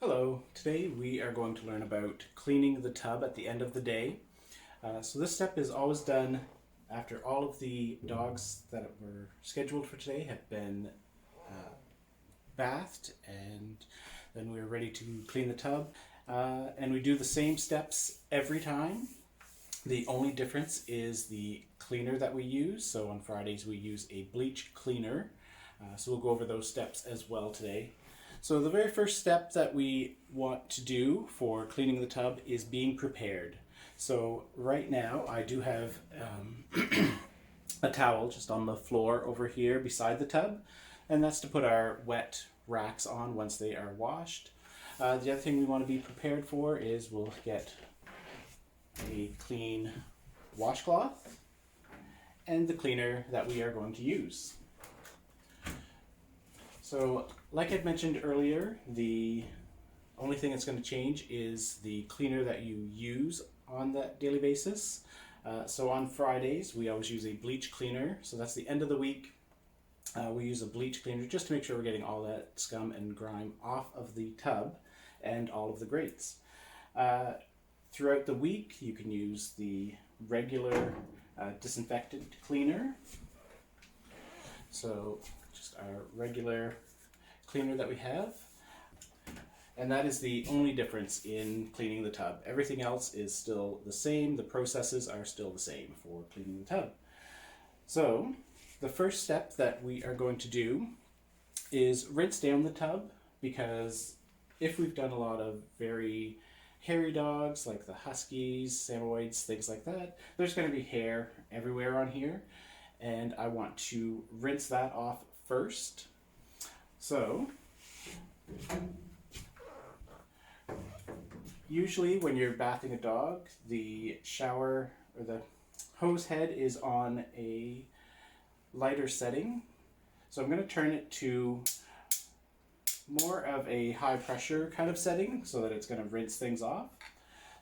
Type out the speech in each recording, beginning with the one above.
Hello, today we are going to learn about cleaning the tub at the end of the day. So this step is always done after all of the dogs that were scheduled for today have been bathed, and then we're ready to clean the tub. And we do the same steps every time. The only difference is the cleaner that we use. So on Fridays we use a bleach cleaner. So we'll go over those steps as well today. So the very first step that we want to do for cleaning the tub is being prepared. So right now I do have a towel just on the floor over here beside the tub, and that's to put our wet racks on once they are washed. The other thing we want to be prepared for is we'll get a clean washcloth and the cleaner that we are going to use. So, like I'd mentioned earlier, the only thing that's going to change is the cleaner that you use on that daily basis. So on Fridays, we always use a bleach cleaner. So that's the end of the week. We use a bleach cleaner just to make sure we're getting all that scum and grime off of the tub and all of the grates. Throughout the week, you can use the regular disinfectant cleaner. So just our regular cleaner that we have, and that is the only difference in cleaning the tub. Everything else is still the same. The processes are still the same for cleaning the tub. So the first step that we are going to do is rinse down the tub, because if we've done a lot of very hairy dogs like the Huskies, Samoyeds, things like that, there's going to be hair everywhere on here, and I want to rinse that off first. So usually when you're bathing a dog, the shower or the hose head is on a lighter setting. So I'm going to turn it to more of a high pressure kind of setting so that it's going to rinse things off.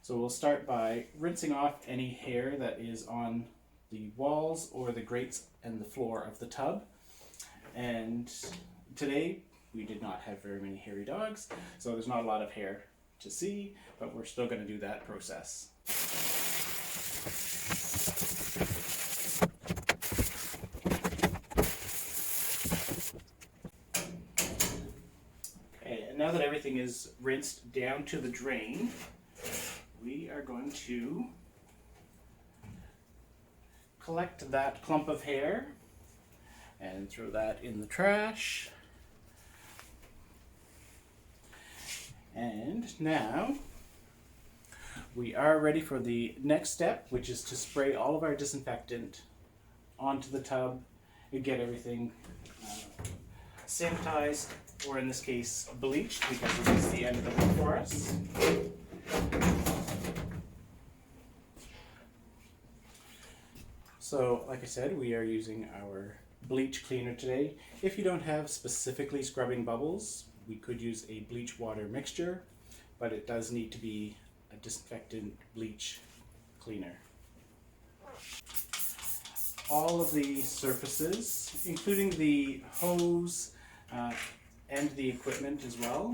So we'll start by rinsing off any hair that is on the walls or the grates and the floor of the tub. And today we did not have very many hairy dogs, so there's not a lot of hair to see, but we're still going to do that process. Okay, and now that everything is rinsed down to the drain, we are going to collect that clump of hair and throw that in the trash. And now we are ready for the next step, which is to spray all of our disinfectant onto the tub and get everything sanitized, or in this case bleached, because this is the end of the week for us. So, like I said, we are using our bleach cleaner today. If you don't have specifically scrubbing bubbles, we could use a bleach water mixture, but it does need to be a disinfectant bleach cleaner. All of the surfaces, including the hose and the equipment as well.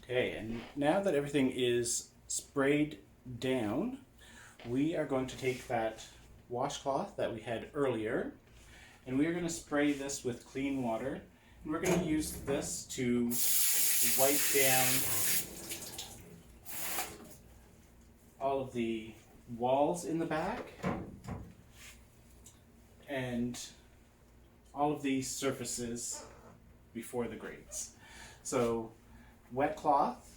Okay, and now that everything is sprayed down, we are going to take that washcloth that we had earlier, and we are going to spray this with clean water, and we're going to use this to wipe down all of the walls in the back and all of the surfaces before the grates. So wet cloth,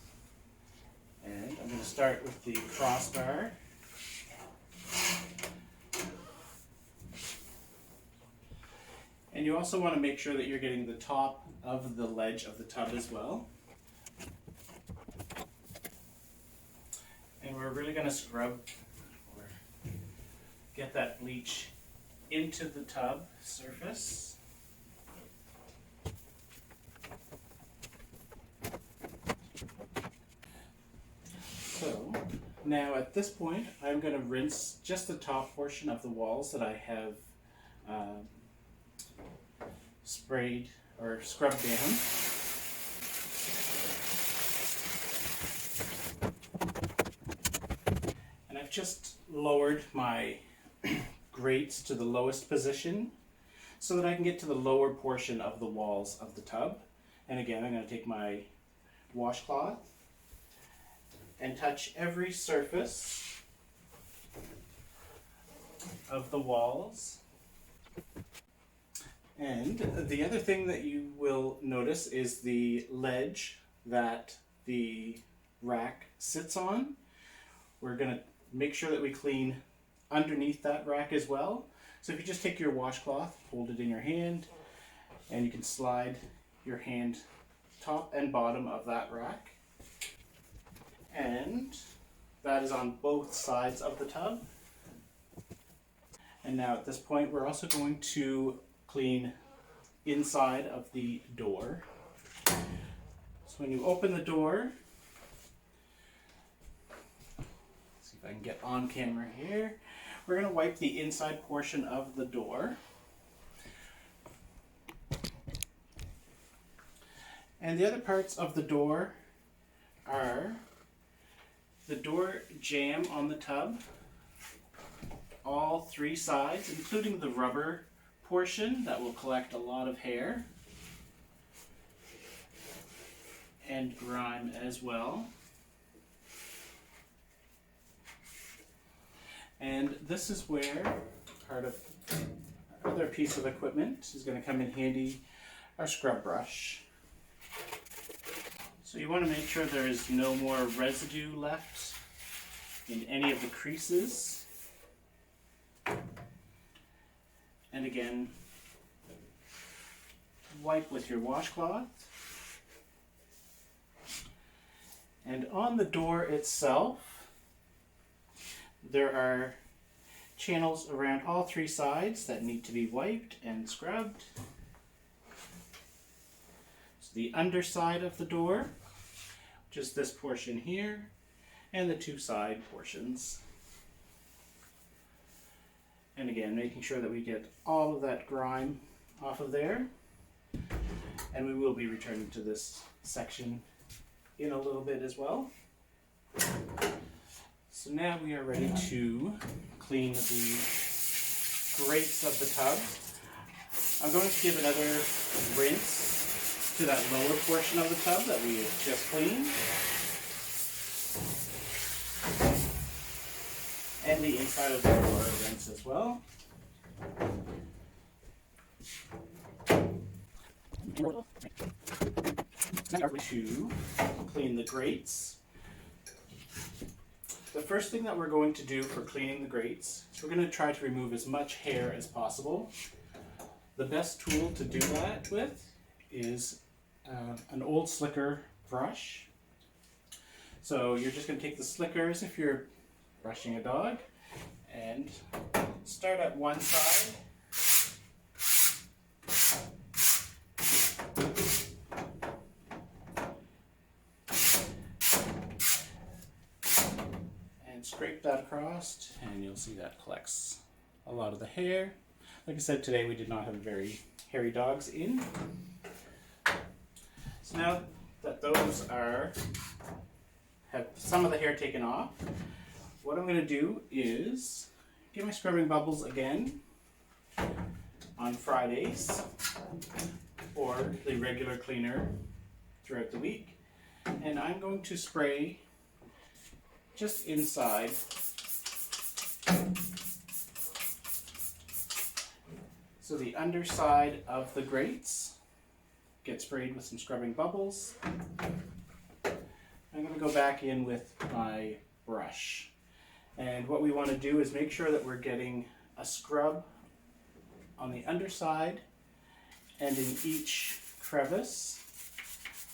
and I'm going to start with the crossbar. And you also want to make sure that you're getting the top of the ledge of the tub as well. And we're really going to scrub or get that bleach into the tub surface. So Now at this point, I'm going to rinse just the top portion of the walls that I have sprayed or scrubbed down. And I've just lowered my grates to the lowest position so that I can get to the lower portion of the walls of the tub. And again, I'm going to take my washcloth and touch every surface of the walls. And the other thing that you will notice is the ledge that the rack sits on. We're going to make sure that we clean underneath that rack as well. So if you just take your washcloth, hold it in your hand, and you can slide your hand top and bottom of that rack. And that is on both sides of the tub. And now at this point, we're also going to clean inside of the door. So when you open the door, let's see if I can get on camera here. We're going to wipe the inside portion of the door. And the other parts of the door are the door jamb on the tub, all three sides, including the rubber portion that will collect a lot of hair and grime as well. And this is where part of our other piece of equipment is going to come in handy, our scrub brush. So you want to make sure there is no more residue left in any of the creases. And again, wipe with your washcloth. And on the door itself, there are channels around all three sides that need to be wiped and scrubbed. So the underside of the door, which is this portion here, and the two side portions. And again, making sure that we get all of that grime off of there. And we will be returning to this section in a little bit as well. So now we are ready to clean the grates of the tub. I'm going to give another rinse to that lower portion of the tub that we have just cleaned. And the inside of the door rinse as well. Now to clean the grates. The first thing that we're going to do for cleaning the grates is we're going to try to remove as much hair as possible. The best tool to do that with is an old slicker brush. So you're just going to take the slicker as if you're brushing a dog and start at one side. And scrape that across, and you'll see that collects a lot of the hair. Like I said, today we did not have very hairy dogs in. So now that those have some of the hair taken off, what I'm going to do is get my scrubbing bubbles again on Fridays or the regular cleaner throughout the week, and I'm going to spray just inside so the underside of the grates get sprayed with some scrubbing bubbles. I'm going to go back in with my brush. And what we want to do is make sure that we're getting a scrub on the underside and in each crevice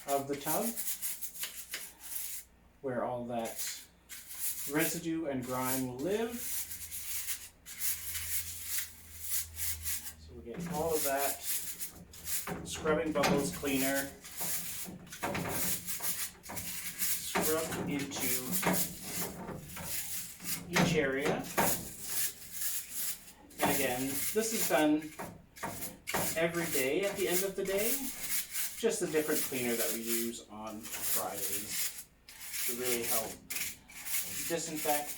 of the tub where all that residue and grime will live. So we get all of that scrubbing bubbles cleaner scrubbed into each area. And again, this is done every day at the end of the day. Just a different cleaner that we use on Fridays to really help disinfect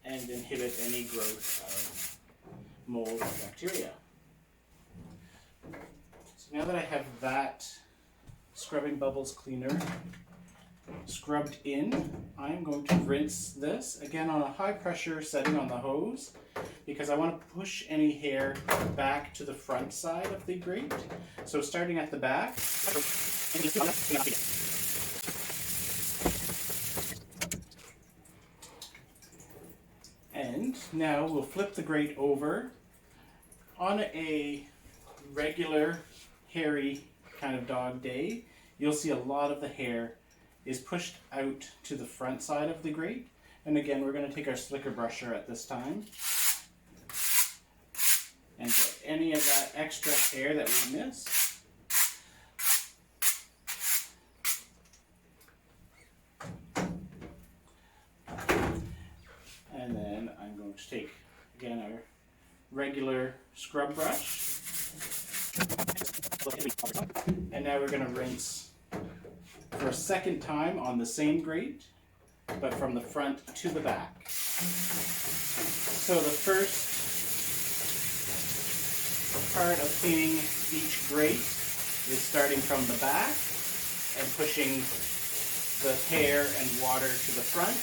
and inhibit any growth of mold or bacteria. So now that I have that Scrubbing Bubbles cleaner scrubbed in, I'm going to rinse this again on a high pressure setting on the hose because I want to push any hair back to the front side of the grate. So starting at the back, and now we'll flip the grate over. On a regular hairy kind of dog day, you'll see a lot of the hair is pushed out to the front side of the grate. And again, we're going to take our slicker brusher at this time and get any of that extra hair that we missed. And then I'm going to take, again, our regular scrub brush. And now we're going to rinse for a second time on the same grate, but from the front to the back. So the first part of cleaning each grate is starting from the back and pushing the hair and water to the front.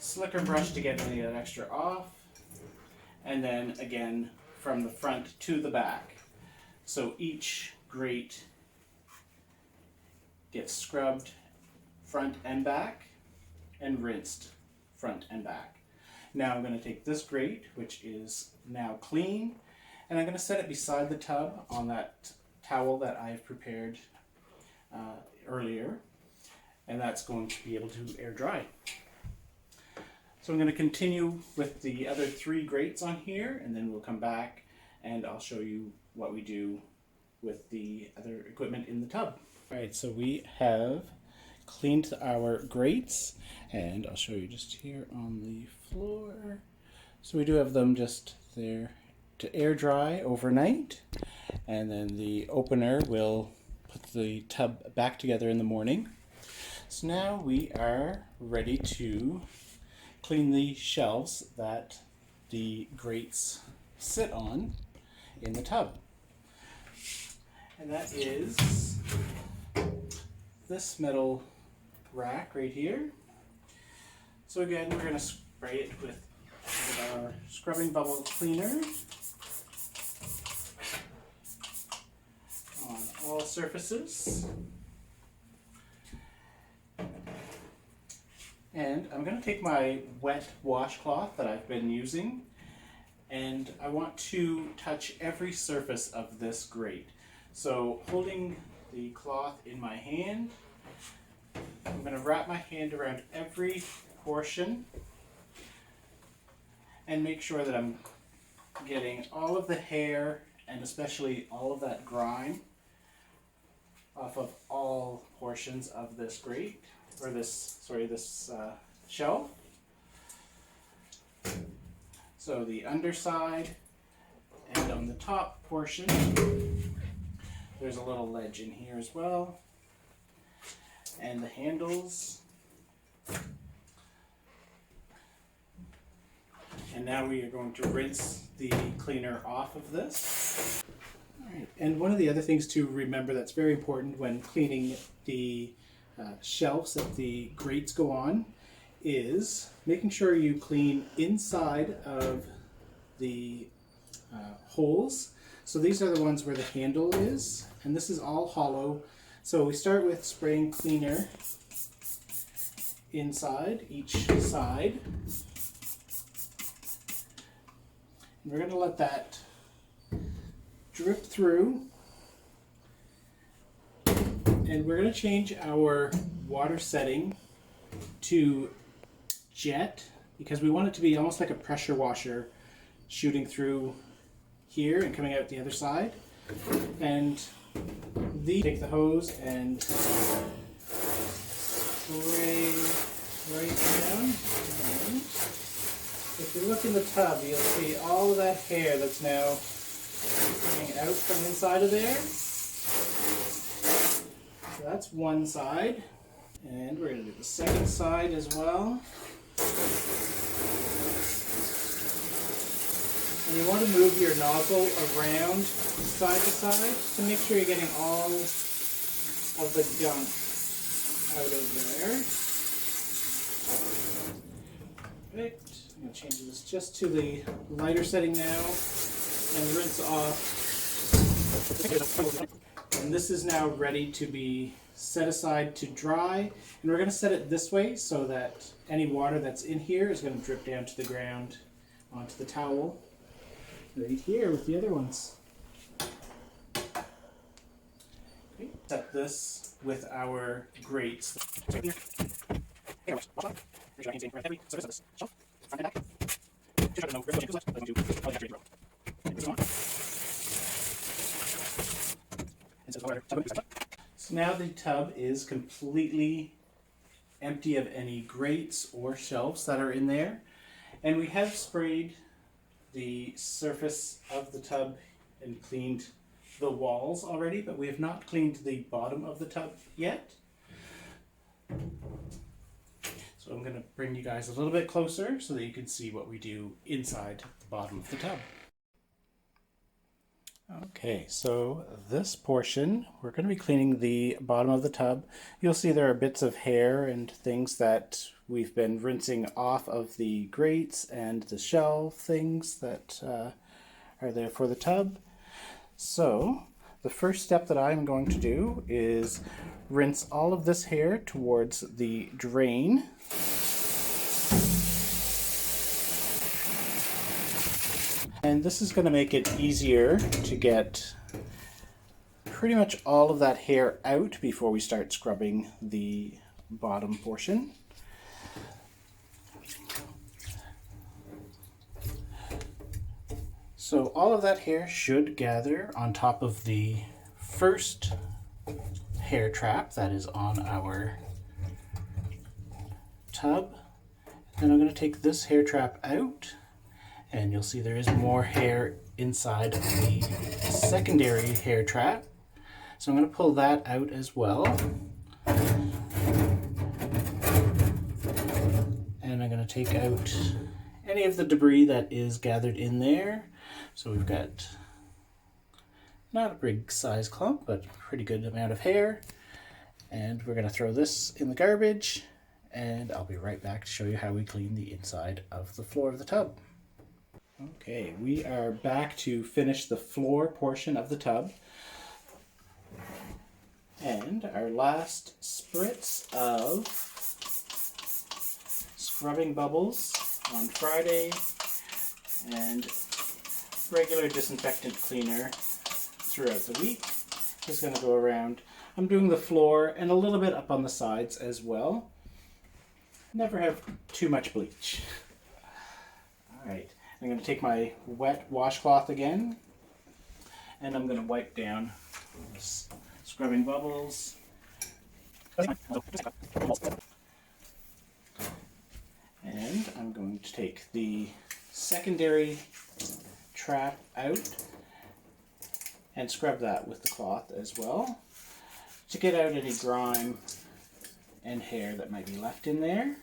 Slicker brush to get any of that extra off. And then again from the front to the back. So each grate gets scrubbed front and back and rinsed front and back. Now I'm going to take this grate, which is now clean, and I'm going to set it beside the tub on that towel that I've prepared earlier, and that's going to be able to air dry. So I'm going to continue with the other 3 grates on here, and then we'll come back and I'll show you what we do with the other equipment in the tub. Alright, so we have cleaned our grates, and I'll show you just here on the floor. So we do have them just there to air dry overnight, and then the opener will put the tub back together in the morning. So now we are ready to clean the shelves that the grates sit on in the tub. And that is this metal rack right here. So again, we're going to spray it with our Scrubbing Bubble cleaner on all surfaces. And I'm going to take my wet washcloth that I've been using, and I want to touch every surface of this grate. So holding the cloth in my hand, I'm going to wrap my hand around every portion and make sure that I'm getting all of the hair and especially all of that grime off of all portions of this grate, or this shelf. So the underside, and on the top portion, there's a little ledge in here as well, and the handles. And now we are going to rinse the cleaner off of this. All right. And one of the other things to remember that's very important when cleaning the shelves that the grates go on is making sure you clean inside of the holes. So these are the ones where the handle is, and this is all hollow. So we start with spraying cleaner inside each side. We're going to let that drip through, and we're going to change our water setting to jet because we want it to be almost like a pressure washer shooting through here and coming out the other side. And take the hose and spray right down. And if you look in the tub, you'll see all of that hair that's now coming out from inside of there. So that's one side. And we're going to do the second side as well. And you want to move your nozzle around side to side to make sure you're getting all of the gunk out of there. Perfect. I'm going to change this just to the lighter setting now and rinse off. And this is now ready to be set aside to dry. And we're going to set it this way so that any water that's in here is going to drip down to the ground onto the towel right here with the other ones. Okay, set this with our grates. So now the tub is completely empty of any grates or shelves that are in there, and we have sprayed the surface of the tub and cleaned the walls already, but we have not cleaned the bottom of the tub yet. So I'm going to bring you guys a little bit closer so that you can see what we do inside the bottom of the tub. Okay, so this portion, we're going to be cleaning the bottom of the tub. You'll see there are bits of hair and things that we've been rinsing off of the grates and the shelf things that are there for the tub. So the first step that I'm going to do is rinse all of this hair towards the drain. And this is going to make it easier to get pretty much all of that hair out before we start scrubbing the bottom portion. So all of that hair should gather on top of the first hair trap that is on our tub. Then I'm going to take this hair trap out, and you'll see there is more hair inside of the secondary hair trap. So I'm going to pull that out as well. And I'm going to take out any of the debris that is gathered in there. So we've got not a big size clump, but a pretty good amount of hair. And we're going to throw this in the garbage, and I'll be right back to show you how we clean the inside of the floor of the tub. Okay, we are back to finish the floor portion of the tub. And our last spritz of scrubbing bubbles on Friday and regular disinfectant cleaner throughout the week is going to go around. I'm doing the floor and a little bit up on the sides as well. Never have too much bleach. Alright. I'm going to take my wet washcloth again, and I'm going to wipe down this scrubbing bubbles. And I'm going to take the secondary trap out and scrub that with the cloth as well to get out any grime and hair that might be left in there.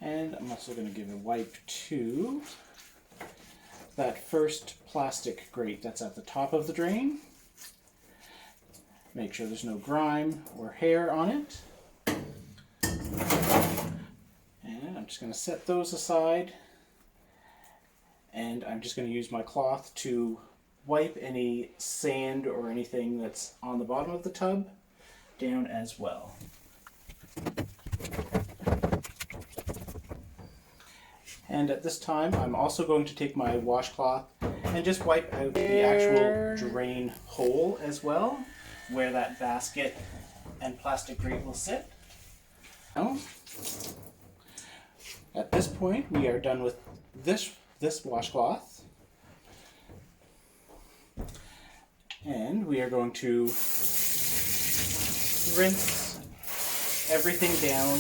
And I'm also going to give a wipe to that first plastic grate that's at the top of the drain. Make sure there's no grime or hair on it. And I'm just going to set those aside. And I'm just going to use my cloth to wipe any sand or anything that's on the bottom of the tub down as well. And at this time, I'm also going to take my washcloth and just wipe out the actual drain hole as well, where that basket and plastic grate will sit. Now, at this point, we are done with this washcloth. And we are going to rinse everything down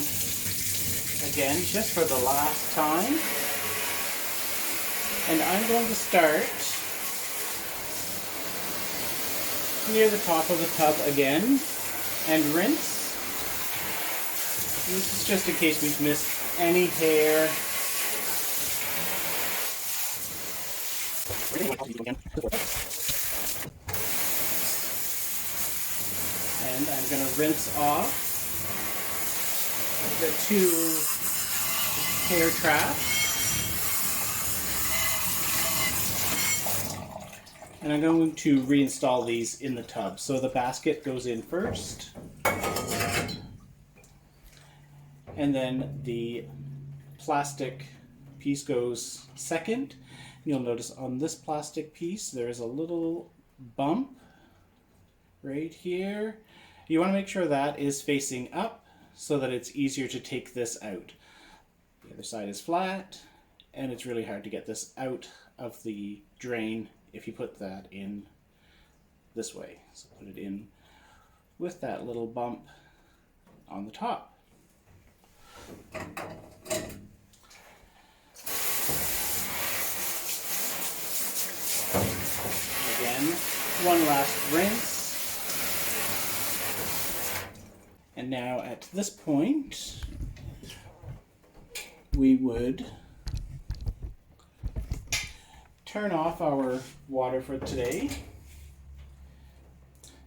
again just for the last time. And I'm going to start near the top of the tub again and rinse. And this is just in case we've missed any hair. And I'm going to rinse off the 2 hair traps. And I'm going to reinstall these in the tub. So the basket goes in first. And then the plastic piece goes second. You'll notice on this plastic piece there is a little bump right here. You want to make sure that is facing up so that it's easier to take this out. The other side is flat, and it's really hard to get this out of the drain if you put that in this way. So put it in with that little bump on the top. Again, one last rinse. And now at this point, we would turn off our water for today,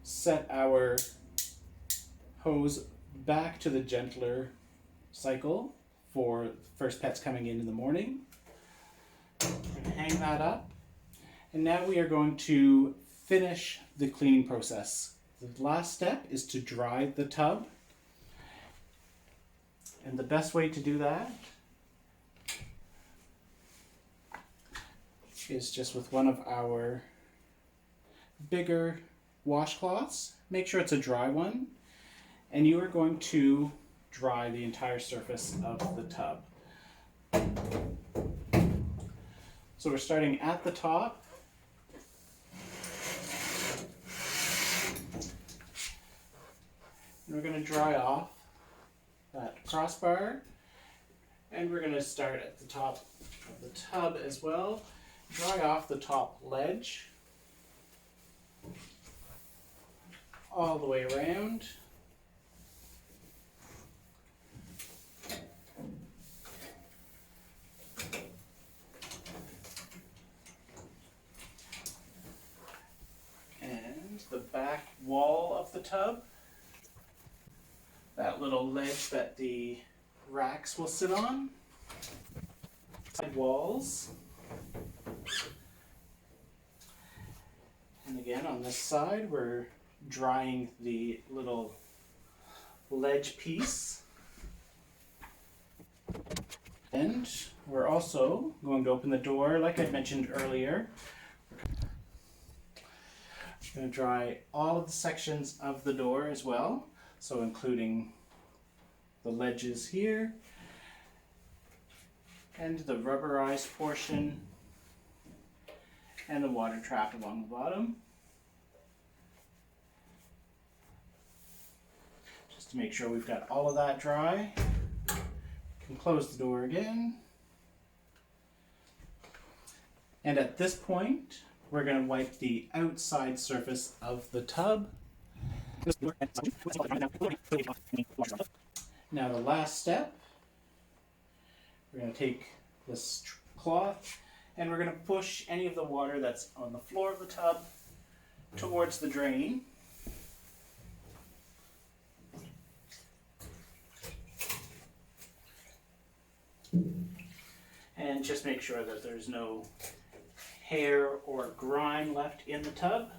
set our hose back to the gentler cycle for first pets coming in the morning, and hang that up. And now we are going to finish the cleaning process. The last step is to dry the tub. And the best way to do that is just with one of our bigger washcloths. Make sure it's a dry one. And you are going to dry the entire surface of the tub. So we're starting at the top. And we're going to dry off that crossbar, and we're going to start at the top of the tub as well. Dry off the top ledge all the way around. And the back wall of the tub. That little ledge that the racks will sit on. Side walls. And again, on this side, we're drying the little ledge piece. And we're also going to open the door, like I mentioned earlier. We're going to dry all of the sections of the door as well. So including the ledges here and the rubberized portion and the water trap along the bottom. Just to make sure we've got all of that dry. We can close the door again. And at this point, we're going to wipe the outside surface of the tub. Now the last step, we're going to take this cloth and we're going to push any of the water that's on the floor of the tub towards the drain. And just make sure that there's no hair or grime left in the tub.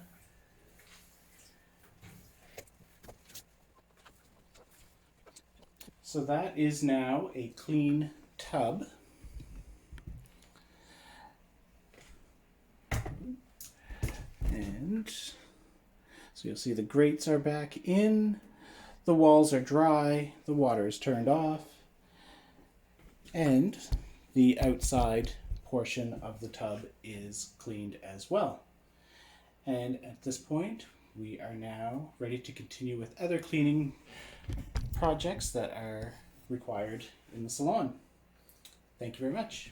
So that is now a clean tub. And so you'll see the grates are back in, the walls are dry, the water is turned off, and the outside portion of the tub is cleaned as well. And at this point, we are now ready to continue with other cleaning projects that are required in the salon. Thank you very much.